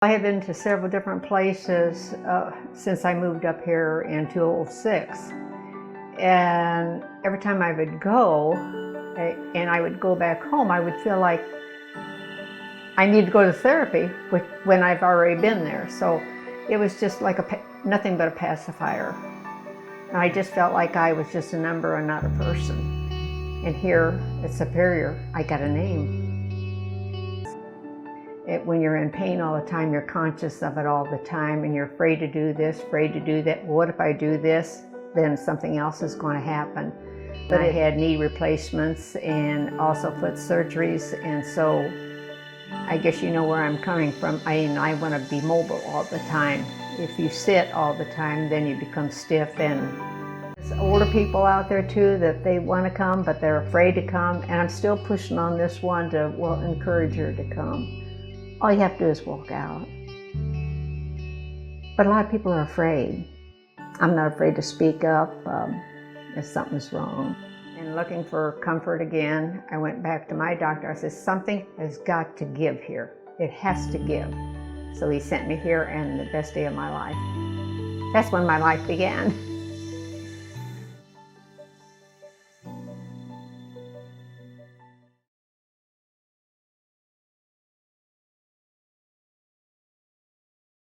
I have been to several different places since I moved up here in 2006. And every time I would go, and I would go back home, I would feel like I need to go to therapy when I've already been there. So it was just like nothing but a pacifier. And I just felt like I was just a number and not a person. And here at Superior, I got a name. When you're in pain all the time, you're conscious of it all the time, and you're afraid to do this, afraid to do that. What if I do this? Then something else is going to happen. But I had knee replacements and also foot surgeries, and so I guess you know where I'm coming from. I want to be mobile all the time. If you sit all the time, then you become stiff. And there's older people out there too that they want to come, but they're afraid to come. And I'm still pushing on this one to, well, encourage her to come. All you have to do is walk out. But a lot of people are afraid. I'm not afraid to speak up if something's wrong. And looking for comfort again, I went back to my doctor. I said, something has got to give here. It has to give. So he sent me here, and the best day of my life. That's when my life began.